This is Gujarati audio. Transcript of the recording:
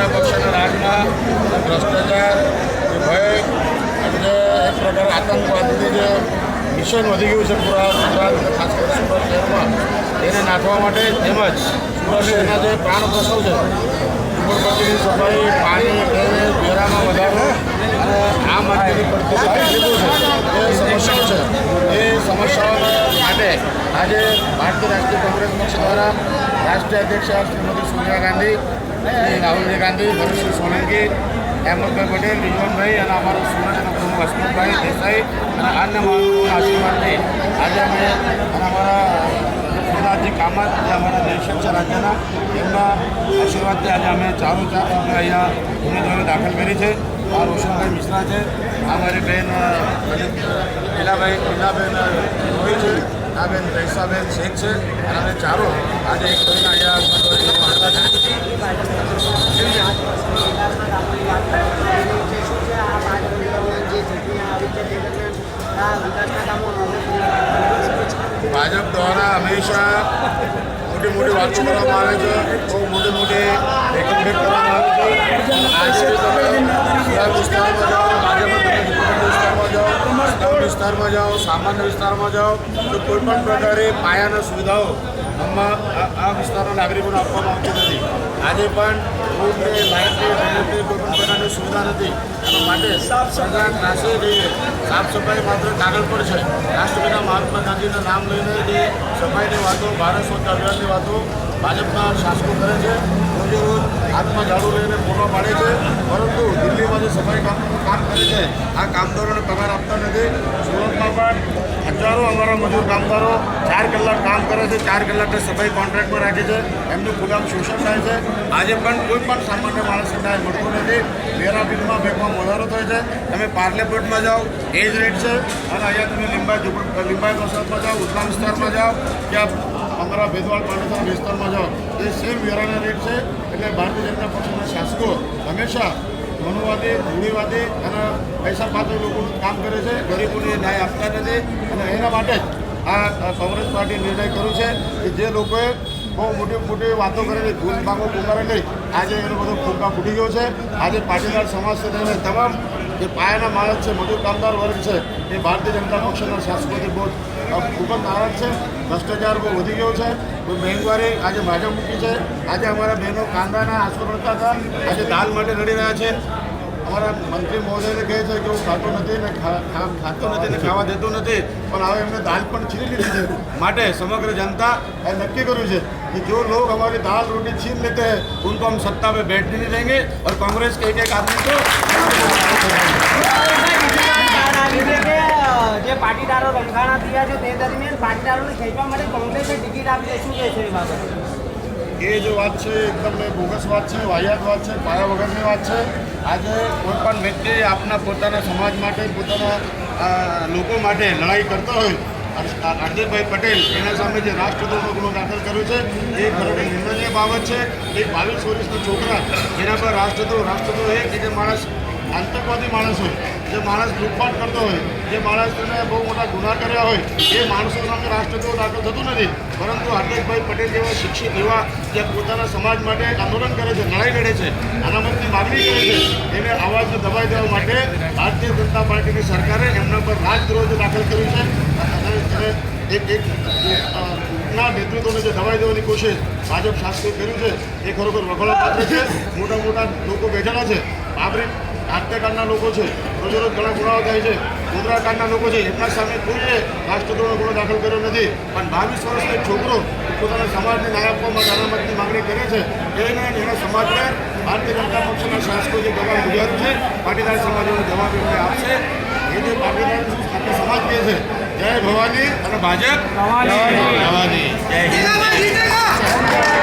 જનતા પક્ષના રાજમાં ભ્રષ્ટાચાર ભય અને એક પ્રકાર આતંકવાદની જે મિશન વધી ગયું છે પૂરા ગુજરાત ખાસ કરીને સુરત શહેરમાં એને નાખવા માટે તેમજ સુરત શહેરના જે પ્રાણ પ્રશ્નો છે ઝુંપડપટ્ટીની સફાઈ પાણી ડ્રેનેજ વેરામાં વધારો અને આમ આદમીની પડતી લીધું છે એ સમસ્યાઓ છે એ સમસ્યાઓ માટે આજે ભારતીય રાષ્ટ્રીય કોંગ્રેસ પક્ષ દ્વારા રાષ્ટ્રીય અધ્યક્ષ શ્રીમતી સોનિયા ગાંધી શ્રી રાહુલજી ગાંધી ભરતસિંહ સોલંકી અહેમદભાઈ પટેલ રિઝવાનભાઈ અને અમારો સુરતના પ્રમુખ હસમુખભાઈ દેસાઈ અને અન્ય મહાનુભાવોના આશીર્વાદથી આજે અમે અને અમારા સોમનાથજી કામત જે અમારા નિરીક્ષક છે રાજ્યના એમના આશીર્વાદથી આજે અમે ચારો ચાર અહીંયા ઉમેદવારો દાખલ કરી છે આ રોશનભાઈ મિશ્રા છે આ મારી બહેન લીલાબેન રોહી છે આ બેન રૈસાબેન શેખ છે અને અમે ચારો આજે એક કરીને અહીંયા ભાજપ દ્વારા હંમેશા મોટી મોટી વાતો કરવામાં આવે છે બહુ મોટી એકમભેદ કરવામાં આવે છે આજે તમે વિસ્તારમાં જાઓ વિસ્તારમાં જાઓ સામાન્ય વિસ્તારમાં જાઓ તો કોઈપણ પ્રકારે પાયાના સુવિધાઓ આ વિસ્તારના નાગરિકોને આપવામાં આવતી નથી આજે પણ રોડને લાઇટની ડ્રેનેજની કોઈપણ પ્રકારની સુવિધા નથી એના માટે સરકાર નાસે જઈએ સાફ સફાઈ માત્ર કાગળ પર છે રાષ્ટ્રપિતા મહાત્મા ગાંધીના નામ લઈને જે સફાઈની વાતો ભારત સ્વચ્છ અભિયાનની વાતો ભાજપના શાસકો કરે છે રોજે રોજ હાથમાં ઝાડુ લઈને ફોટો પાડે છે પરંતુ દિલ્હીમાં જે સફાઈ કામ કરે છે આ કામદારોને પગાર આપતા નથી સુરતમાં પણ હજારો અમારા મજૂર કામદારો 4 કલાક કામ કરે છે 4 કલાકની સફાઈ કોન્ટ્રાક્ટમાં રાખે છે એમનું ગુલામ શોષણ થાય છે આજે પણ કોઈ પણ સામાન્ય માણસને ન્યાય મળતો નથી વેરા બિલમાં બેંકમાં વધારો થાય છે તમે પાર્લેમેન્ટમાં જાઓ એ જ રેટ છે અને અહીંયા તમે લીંબાઈ વસાહતમાં જાઓ ઉત્તમ વિસ્તારમાં જાઓ ક્યાં અમારા ભેદવાડ પાટણના વિસ્તારમાં જાઓ એ સેમ વેરાના રેટ છે એટલે ભારતીય જનતા પક્ષના શાસકો હંમેશા મનુવાદી રૂઢિવાદી અને પૈસા પાત્ર લોકોનું કામ કરે છે ગરીબોને ન્યાય આપતા નથી અને એના માટે જ આ કોંગ્રેસ પાર્ટી નિર્ણય કર્યો છે કે જે લોકોએ બહુ મોટી વાતો કરેલી ભૂલભાગો પુકારેલી આજે એનો બધો ફૂંકા ફૂટી ગયો છે આજે પાટીદાર સમાજથી લઈને તમામ જે પાયાના માણસ છે મજૂર કામદાર વર્ગ છે એ ભારતીય જનતા પક્ષના શાસકોથી બહુ ખૂબ જ નારાજ છે ભ્રષ્ટાચાર બહુ વધી ગયો છે મોંઘવારી આજે ભાજપ મૂકી છે આજે અમારા બહેનો કાંદાના આંસુ પડતા હતા આજે દાલ માટે લડી રહ્યા છે અમારા મંત્રી મહોદયને કહે છે કે હું ખાતો નથી ને ખાવા દેતો નથી પણ હવે એમને દાલ પણ છીની લીધી છે માટે સમગ્ર જનતા એ નક્કી કર્યું છે कि जो लोग हमारी दाल रोटी छीन लेते हैं उनको हम सत्ता में बैठने नहीं देंगे और कांग्रेस के एक आदमी को જે પાટીદારો રંગાણા થયા છે તે દરમિયાન પાટીદારોને ખેંચવા માટે કોંગ્રેસે ટિકિટ આપી દે શું કહે છે એ બાબત એ જો વાત છે એકદમ બોગસ વાત છે વાહિયાત વાત છે પાયા વગરની વાત છે આજે કોઈ પણ વ્યક્તિ આપના પોતાના સમાજ માટે પોતાના લોકો માટે લડાઈ કરતો હોય હાર્દિકભાઈ પટેલ એના સામે જે રાષ્ટ્રદ્રોહનો ગુનો દાખલ કર્યો છે એ ખરેખર નિંદનીય બાબત છે એક 22 વર્ષના છોકરા જેના પર રાષ્ટ્રદ્રોહ એ કે જે માણસ આતંકવાદી માણસ હોય જે માણસ લૂંટફાટ કરતો હોય જે માણસને બહુ મોટા ગુના કર્યા હોય એ માણસો સામે રાષ્ટ્રદ્રોહ દાખલ થતું નથી પરંતુ હાર્દિકભાઈ પટેલ જેવા શિક્ષિત એવા જે પોતાના સમાજ માટે આંદોલન કરે છે લડાઈ લડે છે અનામતની માગણી કરે છે એને અવાજને દબાઈ દેવા માટે ભારતીય જનતા પાર્ટીની સરકારે એમના પર રાજદ્રોહ દાખલ કર્યું છે અને એકના નેતૃત્વને જે દબાઈ દેવાની કોશિશ ભાજપ શાસકોએ કર્યું છે એ ખરેખર વખોળપાત્ર છે મોટા લોકો બેઠેલા છે બાબરી હત્યાકાંડના લોકો છે રોજેરોજ ઘણા ગુનાઓ થાય છે ગોધરાકાંડના લોકો છે એમના સામે કોઈએ રાષ્ટ્રદ્રોહનો ગુનો દાખલ કર્યો નથી પણ 22 વર્ષનો એક છોકરો પોતાના સમાજને ન્યાય આપવા માટે અનામતની માગણી કરે છે એને એના સમાજને ભારતીય જનતા પક્ષના શાસકો જે જવાબ ગુજરાત છે પાટીદાર સમાજોનો જવાબ એમને આપશે એ જે પાટીદાર સમાજ કહે છે જય ભવાની અને ભાજપ ભવાની જય